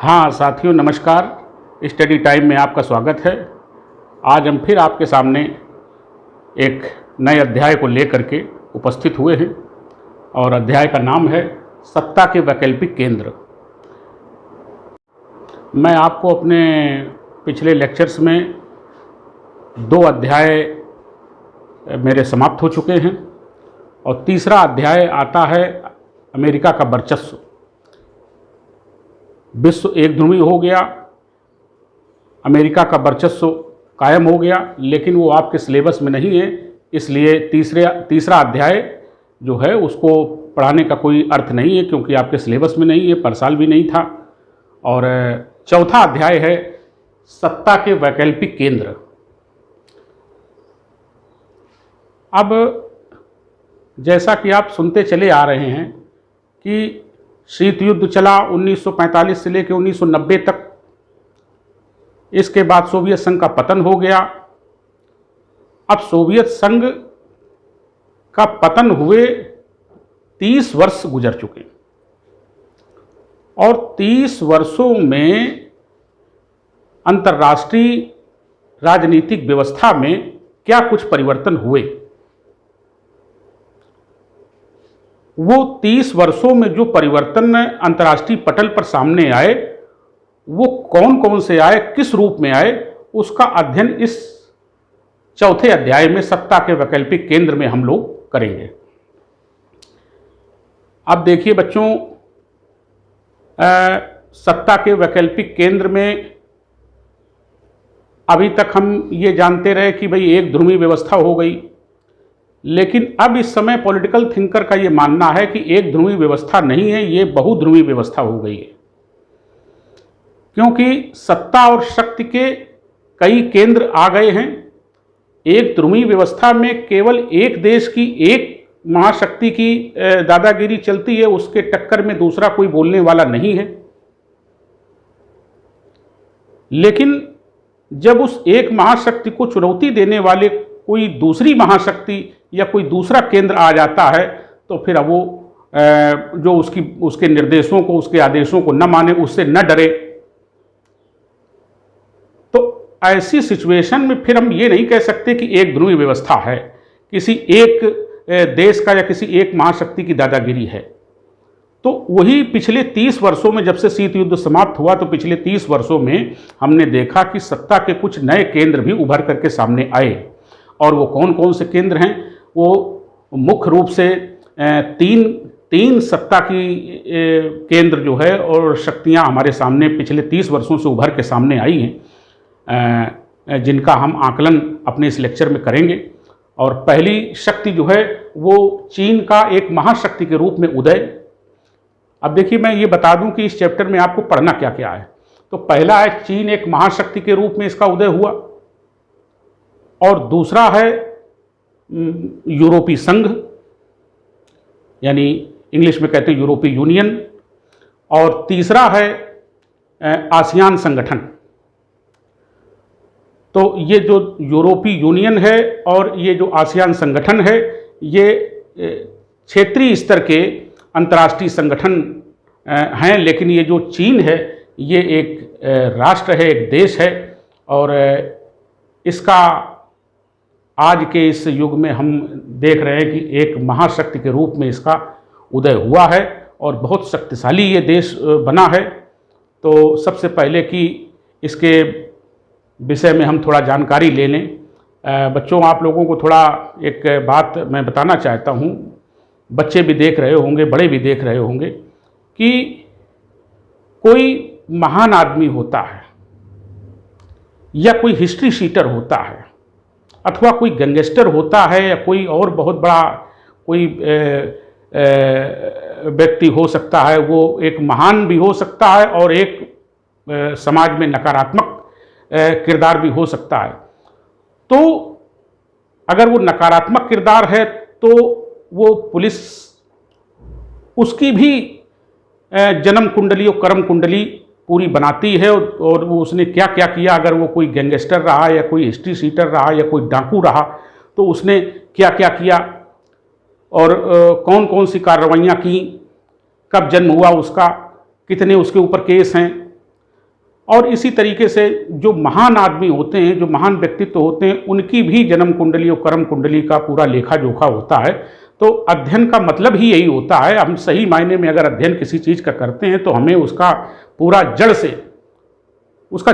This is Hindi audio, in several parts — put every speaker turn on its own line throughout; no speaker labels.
हाँ साथियों, नमस्कार। स्टडी टाइम में आपका स्वागत है। आज हम फिर आपके सामने एक नए अध्याय को लेकर के उपस्थित हुए हैं और अध्याय का नाम है सत्ता के वैकल्पिक केंद्र। मैं आपको अपने पिछले लेक्चर्स में 2 अध्याय मेरे समाप्त हो चुके हैं और तीसरा अध्याय आता है अमेरिका का वर्चस्व। विश्व एक ध्रुवी हो गया, अमेरिका का वर्चस्व कायम हो गया, लेकिन वो आपके सिलेबस में नहीं है, इसलिए तीसरा अध्याय जो है उसको पढ़ाने का कोई अर्थ नहीं है, क्योंकि आपके सिलेबस में नहीं है, पर साल भी नहीं था। और चौथा अध्याय है सत्ता के वैकल्पिक केंद्र। अब जैसा कि आप सुनते चले आ रहे हैं कि शीत युद्ध चला 1945 से लेकर 1990 तक। इसके बाद सोवियत संघ का पतन हो गया। अब सोवियत संघ का पतन हुए 30 वर्ष गुजर चुके और 30 वर्षों में अंतर्राष्ट्रीय राजनीतिक व्यवस्था में क्या कुछ परिवर्तन हुए, वो 30 वर्षों में जो परिवर्तन अंतर्राष्ट्रीय पटल पर सामने आए वो कौन कौन से आए, किस रूप में आए, उसका अध्ययन इस चौथे अध्याय में सत्ता के वैकल्पिक केंद्र में हम लोग करेंगे। अब देखिए बच्चों, सत्ता के वैकल्पिक केंद्र में अभी तक हम ये जानते रहे कि भाई एक ध्रुवीय व्यवस्था हो गई, लेकिन अब इस समय पॉलिटिकल थिंकर का ये मानना है कि एक ध्रुवीय व्यवस्था नहीं है, ये बहुध्रुवीय व्यवस्था हो गई है, क्योंकि सत्ता और शक्ति के कई केंद्र आ गए हैं। एक ध्रुवीय व्यवस्था में केवल एक देश की एक महाशक्ति की दादागिरी चलती है, उसके टक्कर में दूसरा कोई बोलने वाला नहीं है। लेकिन जब उस एक महाशक्ति को चुनौती देने वाले कोई दूसरी महाशक्ति या कोई दूसरा केंद्र आ जाता है, तो फिर अब वो जो उसके निर्देशों को, उसके आदेशों को न माने, उससे न डरे, तो ऐसी सिचुएशन में फिर हम ये नहीं कह सकते कि एक ध्रुवीय व्यवस्था है, किसी एक देश का या किसी एक महाशक्ति की दादागिरी है। तो वही पिछले 30 वर्षों में, जब से शीत युद्ध समाप्त हुआ, तो पिछले 30 वर्षों में हमने देखा कि सत्ता के कुछ नए केंद्र भी उभर करके सामने आए। और वो कौन कौन से केंद्र हैं? वो मुख्य रूप से तीन सत्ता की केंद्र जो है और शक्तियां हमारे सामने पिछले 30 वर्षों से उभर के सामने आई हैं, जिनका हम आकलन अपने इस लेक्चर में करेंगे। और पहली शक्ति जो है वो चीन का एक महाशक्ति के रूप में उदय। अब देखिए, मैं ये बता दूं कि इस चैप्टर में आपको पढ़ना क्या क्या है। तो पहला है चीन एक महाशक्ति के रूप में इसका उदय हुआ, और दूसरा है यूरोपीय संघ, यानी इंग्लिश में कहते हैं यूरोपीय यूनियन, और तीसरा है आसियान संगठन। तो ये जो यूरोपीय यूनियन है और ये जो आसियान संगठन है, ये क्षेत्रीय स्तर के अंतर्राष्ट्रीय संगठन हैं, लेकिन ये जो चीन है ये एक राष्ट्र है, एक देश है, और इसका आज के इस युग में हम देख रहे हैं कि एक महाशक्ति के रूप में इसका उदय हुआ है और बहुत शक्तिशाली ये देश बना है। तो सबसे पहले कि इसके विषय में हम थोड़ा जानकारी ले लें। बच्चों, आप लोगों को थोड़ा एक बात मैं बताना चाहता हूँ, बच्चे भी देख रहे होंगे, बड़े भी देख रहे होंगे, कि कोई महान आदमी होता है या कोई हिस्ट्री शीटर होता है अथवा कोई गैंगस्टर होता है या कोई और बहुत बड़ा कोई व्यक्ति हो सकता है, वो एक महान भी हो सकता है और एक समाज में नकारात्मक किरदार भी हो सकता है। तो अगर वो नकारात्मक किरदार है तो वो पुलिस उसकी भी जन्म कुंडली और कर्म कुंडली पूरी बनाती है, और वो उसने क्या क्या किया, अगर वो कोई गैंगस्टर रहा या कोई हिस्ट्री शीटर रहा या कोई डाकू रहा तो उसने क्या क्या किया और कौन कौन सी कार्रवाइयाँ की, कब जन्म हुआ उसका, कितने उसके ऊपर केस हैं, और इसी तरीके से जो महान आदमी होते हैं, जो महान व्यक्तित्व होते हैं, उनकी भी जन्म कुंडली और कर्म कुंडली का पूरा लेखा जोखा होता है। तो अध्ययन का मतलब ही यही होता है। हम सही मायने में अगर अध्ययन किसी चीज़ का करते हैं तो हमें उसका पूरा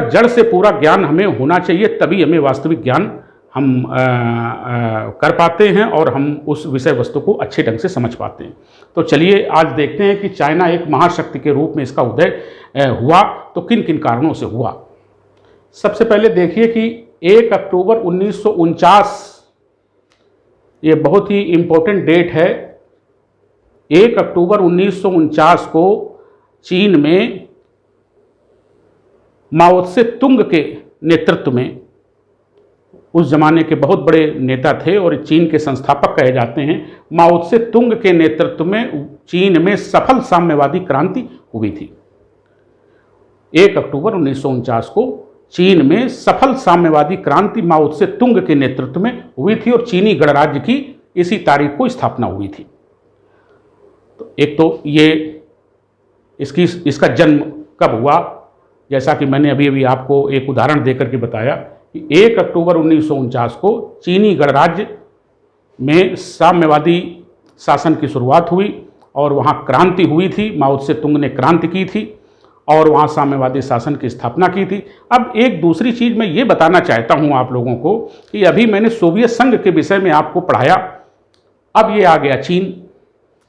जड़ से पूरा ज्ञान हमें होना चाहिए, तभी हमें वास्तविक ज्ञान हम कर पाते हैं और हम उस विषय वस्तु को अच्छे ढंग से समझ पाते हैं। तो चलिए आज देखते हैं कि चाइना एक महाशक्ति के रूप में इसका उदय हुआ तो किन किन कारणों से हुआ। सबसे पहले देखिए कि 1 अक्टूबर 1949, ये बहुत ही इम्पोर्टेंट डेट है। 1 अक्टूबर 1949 को चीन में माओ त्से तुंग के नेतृत्व में, उस जमाने के बहुत बड़े नेता थे और चीन के संस्थापक कहे जाते हैं, माओ त्से तुंग के नेतृत्व में चीन में सफल साम्यवादी क्रांति हुई थी। 1 अक्टूबर 1949 को चीन में सफल साम्यवादी क्रांति माओ त्से तुंग के नेतृत्व में हुई थी और चीनी गणराज्य की इसी तारीख को स्थापना हुई थी। तो एक तो ये इसका जन्म कब हुआ, जैसा कि मैंने अभी आपको एक उदाहरण देकर के बताया कि 1 अक्टूबर 1949 को चीनी गणराज्य में साम्यवादी शासन की शुरुआत हुई और वहाँ क्रांति हुई थी। माओ त्से तुंग ने क्रांति की थी और वहाँ साम्यवादी शासन की स्थापना की थी। अब एक दूसरी चीज़ मैं ये बताना चाहता हूँ आप लोगों को कि अभी मैंने सोवियत संघ के विषय में आपको पढ़ाया, अब ये आ गया चीन।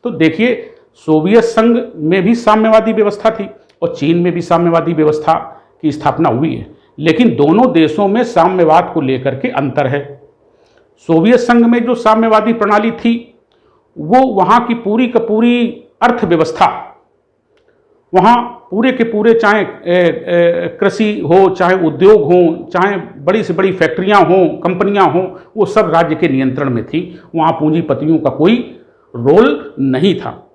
तो देखिए सोवियत संघ में भी साम्यवादी व्यवस्था थी और चीन में भी साम्यवादी व्यवस्था की स्थापना हुई है, लेकिन दोनों देशों में साम्यवाद को लेकर के अंतर है। सोवियत संघ में जो साम्यवादी प्रणाली थी वो वहाँ की पूरी की पूरी अर्थव्यवस्था, वहाँ पूरे के पूरे चाहे कृषि हो, चाहे उद्योग हो, चाहे बड़ी से बड़ी फैक्ट्रियाँ हों, कंपनियाँ हों, वो सब राज्य के नियंत्रण में थी। वहाँ पूंजीपतियों का कोई रोल नहीं था।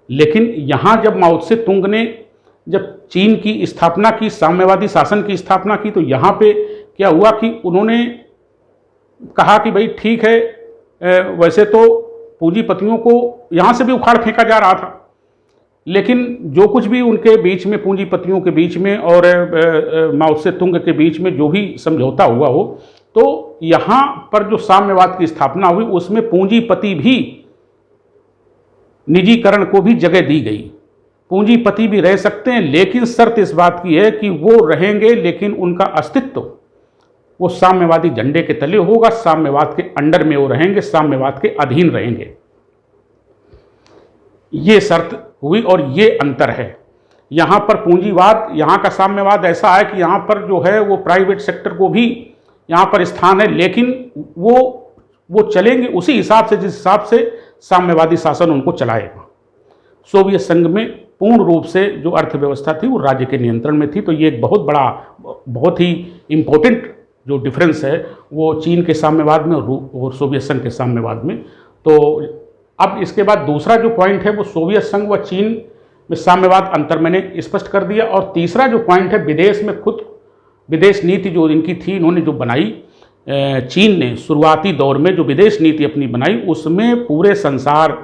लेकिन यहाँ जब माओ त्से तुंग ने जब चीन की स्थापना की, साम्यवादी शासन की स्थापना की, तो यहाँ पे क्या हुआ कि उन्होंने कहा कि भाई ठीक है, वैसे तो पूंजीपतियों को यहाँ से भी उखाड़ फेंका जा रहा था, लेकिन जो कुछ भी उनके बीच में, पूंजीपतियों के बीच में और माओ त्से तुंग के बीच में जो भी समझौता हुआ हो, तो यहाँ पर जो साम्यवाद की स्थापना हुई उसमें पूंजीपति भी, निजीकरण को भी जगह दी गई। पूंजीपति भी रह सकते हैं, लेकिन शर्त इस बात की है कि वो रहेंगे लेकिन उनका अस्तित्व वो साम्यवादी झंडे के तले होगा, साम्यवाद के अंडर में वो रहेंगे, साम्यवाद के अधीन रहेंगे। ये शर्त हुई और ये अंतर है। यहाँ पर पूंजीवाद, यहाँ का साम्यवाद ऐसा है कि यहाँ पर जो है वो प्राइवेट सेक्टर को भी यहाँ पर स्थान है, लेकिन वो चलेंगे उसी हिसाब से जिस हिसाब से साम्यवादी शासन उनको चलाएगा। सोवियत संघ में पूर्ण रूप से जो अर्थव्यवस्था थी वो राज्य के नियंत्रण में थी। तो ये एक बहुत बड़ा, बहुत ही इम्पोर्टेंट जो डिफरेंस है वो चीन के साम्यवाद में और सोवियत संघ के साम्यवाद में। तो अब इसके बाद दूसरा जो पॉइंट है वो सोवियत संघ व चीन में साम्यवाद अंतर मैंने स्पष्ट कर दिया। और तीसरा जो पॉइंट है विदेश में खुद विदेश नीति जो इनकी थी, इन्होंने जो बनाई, चीन ने शुरुआती दौर में जो विदेश नीति अपनी बनाई उसमें पूरे संसार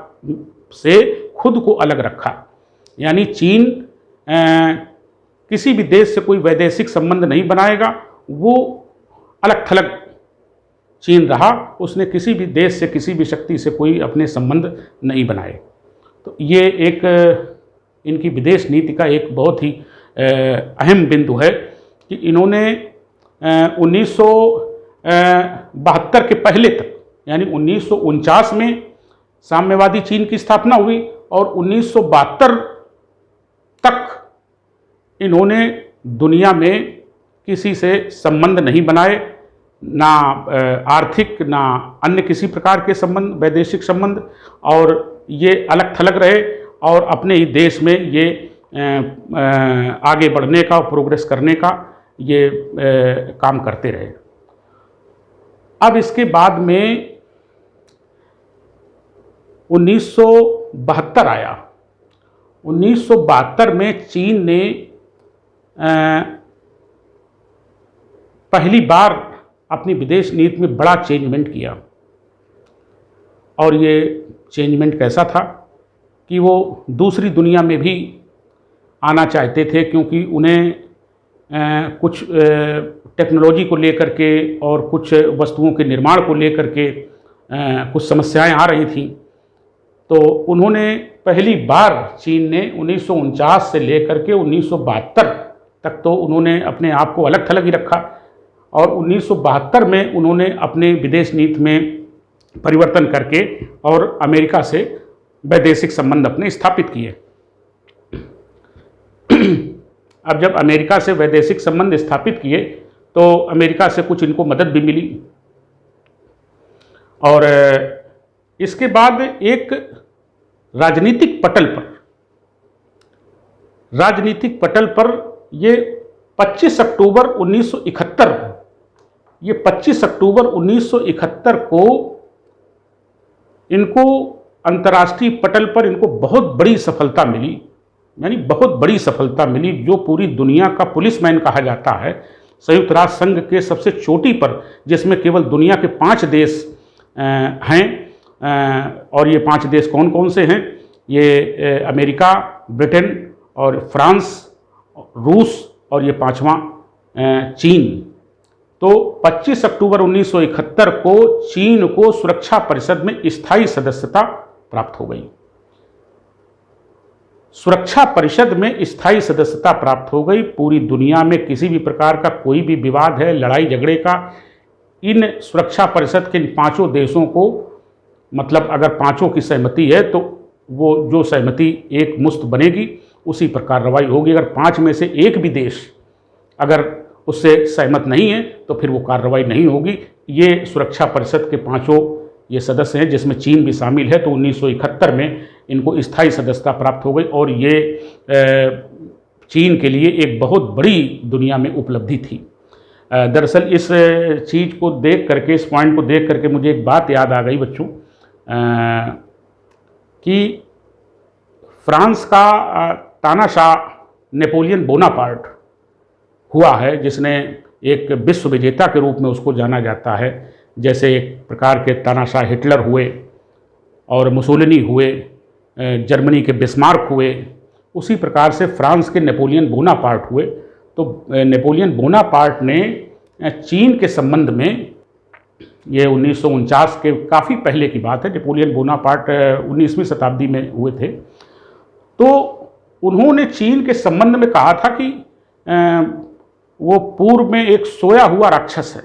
से खुद को अलग रखा। यानी चीन किसी भी देश से कोई वैदेशिक संबंध नहीं बनाएगा, वो अलग थलग चीन रहा, उसने किसी भी देश से, किसी भी शक्ति से कोई अपने संबंध नहीं बनाए। तो ये एक इनकी विदेश नीति का एक बहुत ही अहम बिंदु है कि इन्होंने 1972 के पहले तक, यानी 1949 में साम्यवादी चीन की स्थापना हुई और 1972 तक इन्होंने दुनिया में किसी से संबंध नहीं बनाए, ना आर्थिक ना अन्य किसी प्रकार के संबंध, वैदेशिक संबंध, और ये अलग थलग रहे और अपने ही देश में ये आगे बढ़ने का, प्रोग्रेस करने का ये काम करते रहे। अब इसके बाद में 1972 आया। 1972 में चीन ने पहली बार अपनी विदेश नीति में बड़ा चेंजमेंट किया। और ये चेंजमेंट कैसा था कि वो दूसरी दुनिया में भी आना चाहते थे, क्योंकि उन्हें कुछ टेक्नोलॉजी को लेकर के और कुछ वस्तुओं के निर्माण को लेकर के कुछ समस्याएं आ रही थीं, तो उन्होंने पहली बार चीन ने 1949 से लेकर के 1972 तक तो उन्होंने अपने आप को अलग थलग ही रखा, और 1972 में उन्होंने अपने विदेश नीति में परिवर्तन करके और अमेरिका से वैदेशिक संबंध अपने स्थापित किए। अब जब अमेरिका से वैदेशिक संबंध स्थापित किए तो अमेरिका से कुछ इनको मदद भी मिली, और इसके बाद एक राजनीतिक पटल पर ये 25 अक्टूबर 1971 को इनको अंतर्राष्ट्रीय पटल पर इनको बहुत बड़ी सफलता मिली, यानी बहुत बड़ी सफलता मिली। जो पूरी दुनिया का पुलिसमैन कहा जाता है, संयुक्त राष्ट्र संघ के सबसे चोटी पर, जिसमें केवल दुनिया के 5 देश हैं, और ये 5 देश कौन कौन से हैं? ये अमेरिका, ब्रिटेन और फ्रांस, रूस और ये 5वां चीन। तो 25 अक्टूबर 1971 को चीन को सुरक्षा परिषद में स्थायी सदस्यता प्राप्त हो गई। सुरक्षा परिषद में स्थायी सदस्यता प्राप्त हो गई। पूरी दुनिया में किसी भी प्रकार का कोई भी विवाद है, लड़ाई झगड़े का, इन सुरक्षा परिषद के इन 5 देशों को, मतलब अगर 5 की सहमति है तो वो जो सहमति एक मुश्त बनेगी उसी पर कार्रवाई होगी। अगर 5 में से एक भी देश अगर उससे सहमत नहीं है तो फिर वो कार्रवाई नहीं होगी। ये सुरक्षा परिषद के 5 ये सदस्य हैं, जिसमें चीन भी शामिल है। तो 1971 में इनको स्थायी सदस्यता प्राप्त हो गई, और ये चीन के लिए एक बहुत बड़ी दुनिया में उपलब्धि थी। दरअसल इस चीज़ को देख करके, इस पॉइंट को देख करके मुझे एक बात याद आ गई बच्चों, कि फ्रांस का तानाशाह नेपोलियन बोनापार्ट हुआ है, जिसने एक विश्व विजेता के रूप में उसको जाना जाता है। जैसे एक प्रकार के तानाशाह हिटलर हुए और मुसोलिनी हुए, जर्मनी के बिस्मार्क हुए, उसी प्रकार से फ्रांस के नेपोलियन बोनापार्ट हुए। तो नेपोलियन बोनापार्ट ने चीन के संबंध में, ये 1949 के काफ़ी पहले की बात है, नेपोलियन बोनापार्ट 19वीं शताब्दी में हुए थे। तो उन्होंने चीन के संबंध में कहा था कि वो पूर्व में एक सोया हुआ राक्षस है,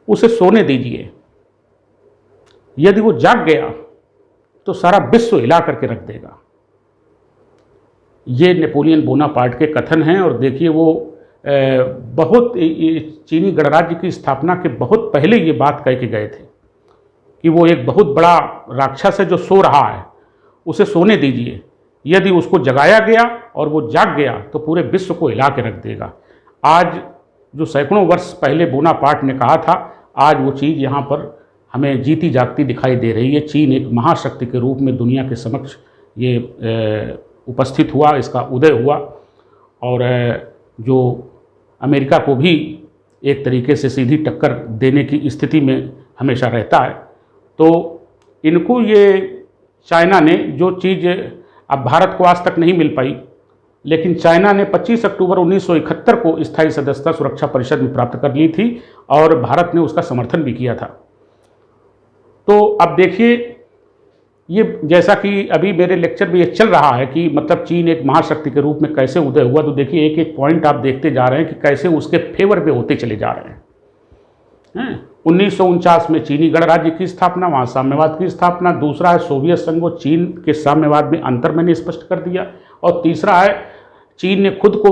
उसे सोने दीजिए, यदि वो जाग गया तो सारा विश्व हिला करके रख देगा। ये नेपोलियन बोनापार्ट के कथन हैं। और देखिए वो बहुत चीनी गणराज्य की स्थापना के बहुत पहले ये बात कह के गए थे कि वो एक बहुत बड़ा राक्षस है जो सो रहा है, उसे सोने दीजिए, यदि उसको जगाया गया और वो जाग गया तो पूरे विश्व को हिला के रख देगा। आज जो सैकड़ों वर्ष पहले बोनापार्ट ने कहा था, आज वो चीज़ यहाँ पर हमें जीती जागती दिखाई दे रही है। चीन एक महाशक्ति के रूप में दुनिया के समक्ष ये उपस्थित हुआ, इसका उदय हुआ, और जो अमेरिका को भी एक तरीके से सीधी टक्कर देने की स्थिति में हमेशा रहता है। तो इनको ये चाइना ने जो चीज़ अब भारत को आज तक नहीं मिल पाई, लेकिन चाइना ने 25 अक्टूबर 1971 को स्थायी सदस्यता सुरक्षा परिषद में प्राप्त कर ली थी, और भारत ने उसका समर्थन भी किया था। तो अब देखिए, ये जैसा कि अभी मेरे लेक्चर में ये चल रहा है कि मतलब चीन एक महाशक्ति के रूप में कैसे उदय हुआ, तो देखिए एक एक पॉइंट आप देखते जा रहे हैं कि कैसे उसके फेवर पे होते चले जा रहे हैं। 1949 में चीनी गणराज्य की स्थापना, वहाँ साम्यवाद की स्थापना। दूसरा है सोवियत संघ को चीन के साम्यवाद में अंतर मैंने स्पष्ट कर दिया। और तीसरा है चीन ने खुद को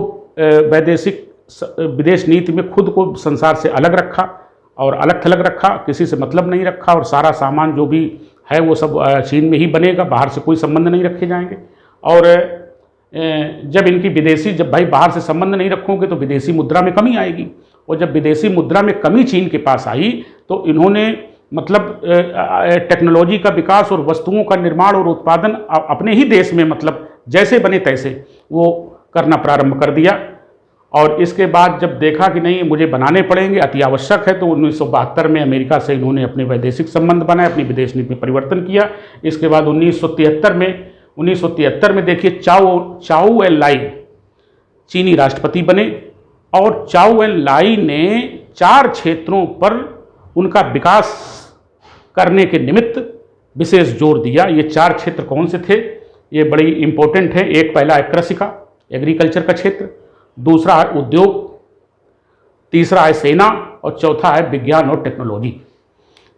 विदेश नीति में खुद को संसार से अलग रखा और अलग थलग रखा, किसी से मतलब नहीं रखा, और सारा सामान जो भी है वो सब चीन में ही बनेगा, बाहर से कोई संबंध नहीं रखे जाएंगे। और जब इनकी विदेशी, जब भाई बाहर से संबंध नहीं रखोगे तो विदेशी मुद्रा में कमी आएगी, और जब विदेशी मुद्रा में कमी चीन के पास आई तो इन्होंने मतलब टेक्नोलॉजी का विकास और वस्तुओं का निर्माण और उत्पादन अपने ही देश में मतलब जैसे बने तैसे वो करना प्रारंभ कर दिया। और इसके बाद जब देखा कि नहीं मुझे बनाने पड़ेंगे, अति आवश्यक है, तो 1972 में अमेरिका से इन्होंने अपने वैदेशिक संबंध बनाए, अपनी विदेश नीति में परिवर्तन किया। इसके बाद 1973 में देखिए चाओ एल लाई चीनी राष्ट्रपति बने और चाउ एन लाई ने 4 क्षेत्रों पर उनका विकास करने के निमित्त विशेष जोर दिया। ये 4 क्षेत्र कौन से थे, ये बड़ी इंपॉर्टेंट है। एक पहला है कृषि का, एग्रीकल्चर का क्षेत्र, दूसरा है उद्योग, तीसरा है सेना और चौथा है विज्ञान और टेक्नोलॉजी।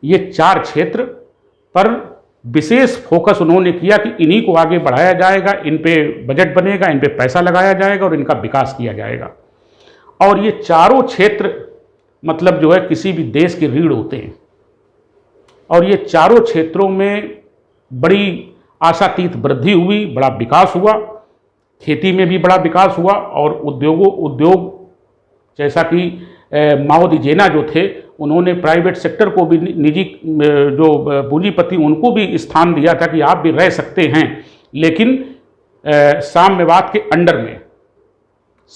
ये 4 क्षेत्र पर विशेष फोकस उन्होंने किया कि इन्हीं को आगे बढ़ाया जाएगा, इन पे बजट बनेगा, इन पे पैसा लगाया जाएगा और इनका विकास किया जाएगा। और ये चारों क्षेत्र मतलब जो है किसी भी देश की रीढ़ होते हैं और ये चारों क्षेत्रों में बड़ी आशातीत वृद्धि हुई, बड़ा विकास हुआ। खेती में भी बड़ा विकास हुआ और उद्योग जैसा कि माओ जेना जो थे उन्होंने प्राइवेट सेक्टर को भी, निजी जो पूंजीपति उनको भी स्थान दिया था कि आप भी रह सकते हैं, लेकिन साम्यवाद के अंडर में,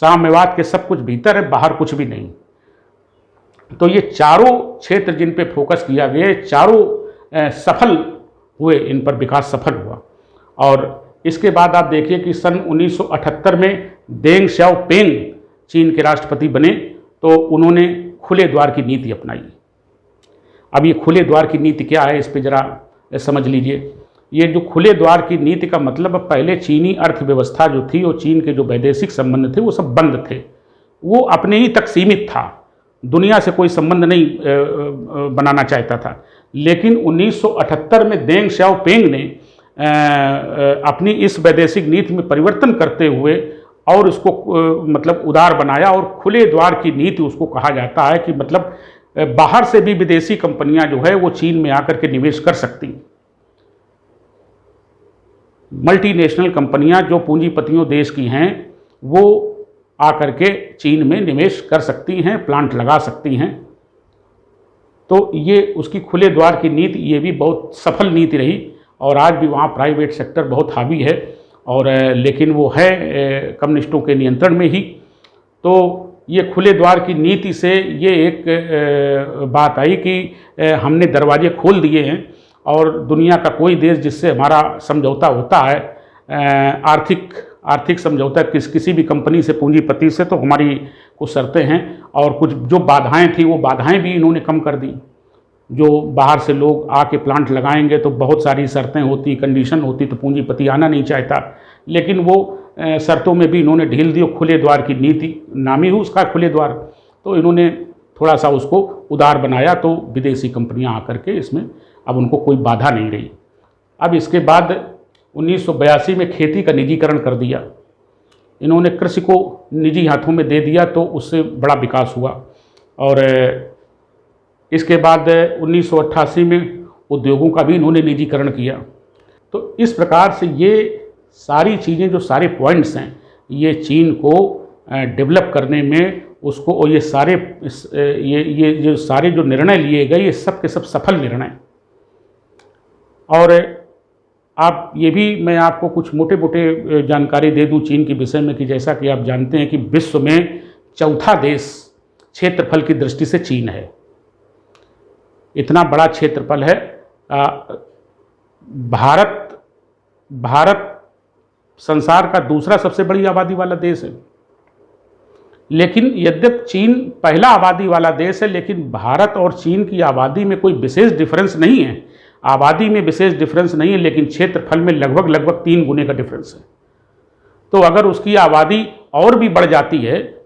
साम्यवाद के सब कुछ भीतर है, बाहर कुछ भी नहीं। तो ये चारों क्षेत्र जिन पे फोकस किया गया, चारों सफल हुए, इन पर विकास सफल हुआ। और इसके बाद आप देखिए कि सन 1978 में देंग श्याओपेंग चीन के राष्ट्रपति बने तो उन्होंने खुले द्वार की नीति अपनाई। अब ये खुले द्वार की नीति क्या है, इस पे जरा समझ लीजिए। ये जो खुले द्वार की नीति का मतलब, पहले चीनी अर्थव्यवस्था जो थी और चीन के जो वैदेशिक संबंध थे वो सब बंद थे, वो अपने ही तक सीमित था, दुनिया से कोई संबंध नहीं बनाना चाहता था। लेकिन 1978 में देंग श्याओपेंग ने अपनी इस वैदेशिक नीति में परिवर्तन करते हुए और उसको मतलब उदार बनाया और खुले द्वार की नीति उसको कहा जाता है कि मतलब बाहर से भी विदेशी कंपनियां जो है वो चीन में आकर के निवेश कर सकती हैं। मल्टीनेशनल कंपनियां जो पूंजीपतियों देश की हैं वो आकर के चीन में निवेश कर सकती हैं, प्लांट लगा सकती हैं। तो ये उसकी खुले द्वार की नीति, ये भी बहुत सफल नीति रही और आज भी वहाँ प्राइवेट सेक्टर बहुत हावी है और लेकिन वो है कम्युनिस्टों के नियंत्रण में ही। तो ये खुले द्वार की नीति से ये एक बात आई कि हमने दरवाजे खोल दिए हैं और दुनिया का कोई देश जिससे हमारा समझौता होता है, आर्थिक समझौता किसी भी कंपनी से, पूंजीपति से, तो हमारी कुछ शर्तें हैं और कुछ जो बाधाएं थी वो बाधाएं भी इन्होंने कम कर दी। जो बाहर से लोग आके प्लांट लगाएंगे तो बहुत सारी शर्तें होती, कंडीशन होती, तो पूंजीपति आना नहीं चाहता, लेकिन वो शर्तों में भी इन्होंने ढील दी। खुले द्वार की नीति नाम ही उसका खुले द्वार, तो इन्होंने थोड़ा सा उसको उदार बनाया तो विदेशी कंपनियां आकर के इसमें अब उनको कोई बाधा नहीं रही। अब इसके बाद 1982 में खेती का निजीकरण कर दिया, इन्होंने कृषि को निजी हाथों में दे दिया तो उससे बड़ा विकास हुआ। और इसके बाद 1988 में उद्योगों का भी इन्होंने निजीकरण किया। तो इस प्रकार से ये सारी चीज़ें, जो सारे पॉइंट्स हैं, ये चीन को डेवलप करने में उसको, और ये सारे जो निर्णय लिए गए ये सब के सब सफल निर्णय। और आप ये भी, मैं आपको कुछ मोटे मोटे जानकारी दे दूं चीन के विषय में कि जैसा कि आप जानते हैं कि विश्व में चौथा देश क्षेत्रफल की दृष्टि से चीन है। इतना बड़ा क्षेत्रफल है। भारत संसार का दूसरा सबसे बड़ी आबादी वाला देश है, लेकिन यद्यपि चीन पहला आबादी वाला देश है, लेकिन भारत और चीन की आबादी में कोई विशेष डिफरेंस नहीं है। आबादी में विशेष डिफरेंस नहीं है, लेकिन क्षेत्रफल में लगभग 3 गुने का डिफरेंस है। तो अगर उसकी आबादी और भी बढ़ जाती है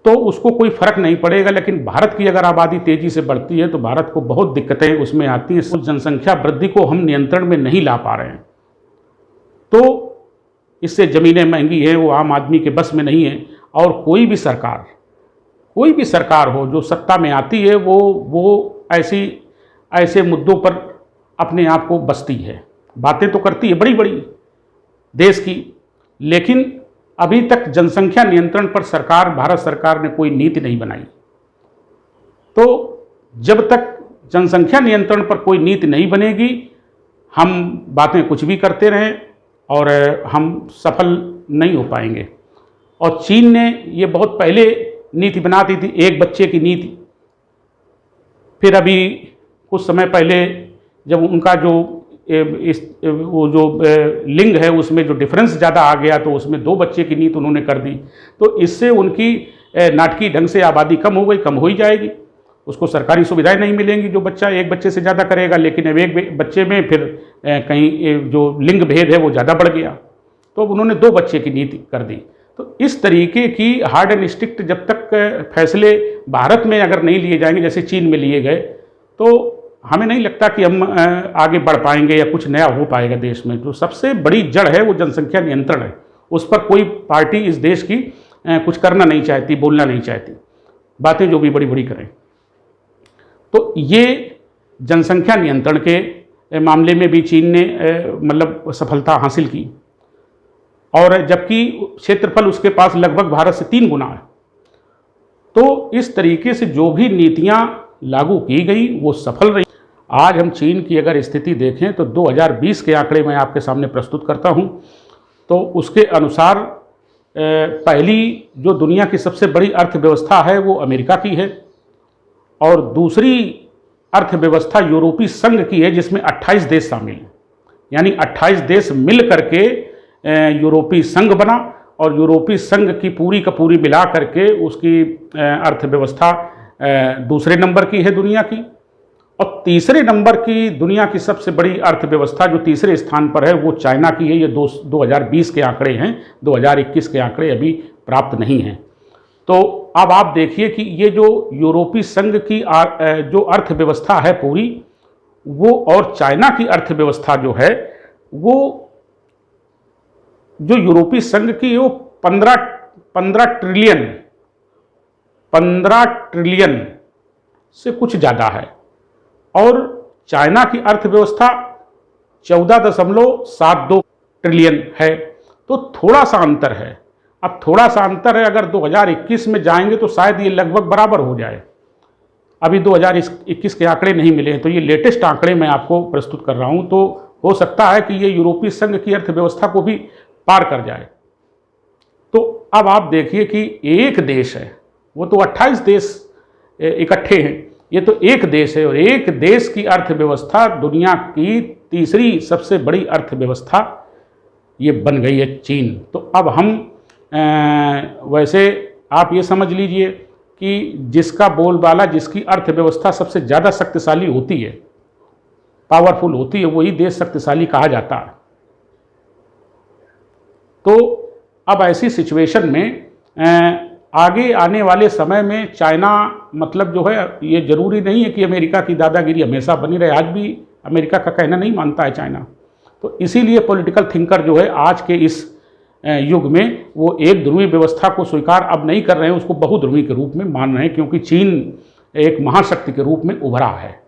तो उसको कोई फर्क नहीं पड़ेगा, लेकिन भारत की अगर आबादी तेजी से बढ़ती है तो भारत को बहुत दिक्कतें उसमें आती हैं। उस जनसंख्या वृद्धि को हम नियंत्रण में नहीं ला पा रहे हैं, तो इससे ज़मीनें महंगी हैं, वो आम आदमी के बस में नहीं है। और कोई भी सरकार हो जो सत्ता में आती है वो ऐसे मुद्दों पर अपने आप को बसती है, बातें तो करती है बड़ी बड़ी देश की, लेकिन अभी तक जनसंख्या नियंत्रण पर भारत सरकार ने कोई नीति नहीं बनाई। तो जब तक जनसंख्या नियंत्रण पर कोई नीति नहीं बनेगी, हम बातें कुछ भी करते रहें और हम सफल नहीं हो पाएंगे। और चीन ने ये बहुत पहले नीति बना दी थी, 1 बच्चे की नीति। फिर अभी कुछ समय पहले जब उनका जो वो जो लिंग है उसमें जो डिफरेंस ज़्यादा आ गया तो उसमें 2 बच्चे की नीति उन्होंने कर दी। तो इससे उनकी नाटकीय ढंग से आबादी कम हो गई, कम हो ही जाएगी। उसको सरकारी सुविधाएं नहीं मिलेंगी जो बच्चा एक बच्चे से ज़्यादा करेगा, लेकिन अब एक बच्चे में फिर कहीं जो लिंग भेद है वो ज़्यादा बढ़ गया, तो उन्होंने 2 बच्चे की नीति कर दी। तो इस तरीके की हार्ड एंड स्ट्रिक्ट जब तक फैसले भारत में अगर नहीं लिए जाएंगे जैसे चीन में लिए गए, तो हमें नहीं लगता कि हम आगे बढ़ पाएंगे या कुछ नया हो पाएगा देश में। जो सबसे बड़ी जड़ है वो जनसंख्या नियंत्रण है, उस पर कोई पार्टी इस देश की कुछ करना नहीं चाहती, बोलना नहीं चाहती, बातें जो भी बड़ी बड़ी करें। तो ये जनसंख्या नियंत्रण के मामले में भी चीन ने मतलब सफलता हासिल की, और जबकि क्षेत्रफल उसके पास लगभग भारत से 3 गुना है। तो इस तरीके से जो भी नीतियां लागू की गई वो सफल रही। आज हम चीन की अगर स्थिति देखें तो 2020 के आंकड़े मैं आपके सामने प्रस्तुत करता हूं, तो उसके अनुसार पहली जो दुनिया की सबसे बड़ी अर्थव्यवस्था है वो अमेरिका की है, और दूसरी अर्थव्यवस्था यूरोपीय संघ की है जिसमें 28 देश शामिल हैं। यानी 28 देश मिल करके यूरोपीय संघ बना, और यूरोपीय संघ की पूरी का पूरी मिला करके उसकी अर्थव्यवस्था दूसरे नंबर की है दुनिया की। और तीसरे नंबर की दुनिया की सबसे बड़ी अर्थव्यवस्था जो तीसरे स्थान पर है वो चाइना की है। ये 2020 के आंकड़े हैं, 2021 के आंकड़े अभी प्राप्त नहीं हैं। तो अब आप देखिए कि ये जो यूरोपीय संघ की जो अर्थव्यवस्था है पूरी, वो और चाइना की अर्थव्यवस्था जो है वो जो यूरोपीय संघ की वो 15 ट्रिलियन से कुछ ज़्यादा है, और चाइना की अर्थव्यवस्था 14.72 ट्रिलियन है। तो थोड़ा सा अंतर है। अब थोड़ा सा अंतर है, अगर 2021 में जाएंगे तो शायद ये लगभग बराबर हो जाए। अभी 2021 के आंकड़े नहीं मिले हैं, तो ये लेटेस्ट आंकड़े मैं आपको प्रस्तुत कर रहा हूँ। तो हो सकता है कि ये यूरोपीय संघ की अर्थव्यवस्था को भी पार कर जाए। तो अब आप देखिए कि एक देश है, वो तो 28 देश इकट्ठे हैं, ये तो एक देश है, और एक देश की अर्थव्यवस्था दुनिया की तीसरी सबसे बड़ी अर्थव्यवस्था ये बन गई है चीन। तो अब हम वैसे आप ये समझ लीजिए कि जिसका बोलबाला, जिसकी अर्थव्यवस्था सबसे ज़्यादा शक्तिशाली होती है, पावरफुल होती है, वही देश शक्तिशाली कहा जाता है। तो अब ऐसी सिचुएशन में आगे आने वाले समय में चाइना मतलब जो है, ये ज़रूरी नहीं है कि अमेरिका की दादागिरी हमेशा बनी रहे। आज भी अमेरिका का कहना नहीं मानता है चाइना। तो इसीलिए पॉलिटिकल थिंकर जो है आज के इस युग में वो एक ध्रुवीय व्यवस्था को स्वीकार अब नहीं कर रहे हैं, उसको बहुध्रुवी के रूप में मान रहे हैं, क्योंकि चीन एक महाशक्ति के रूप में उभरा है।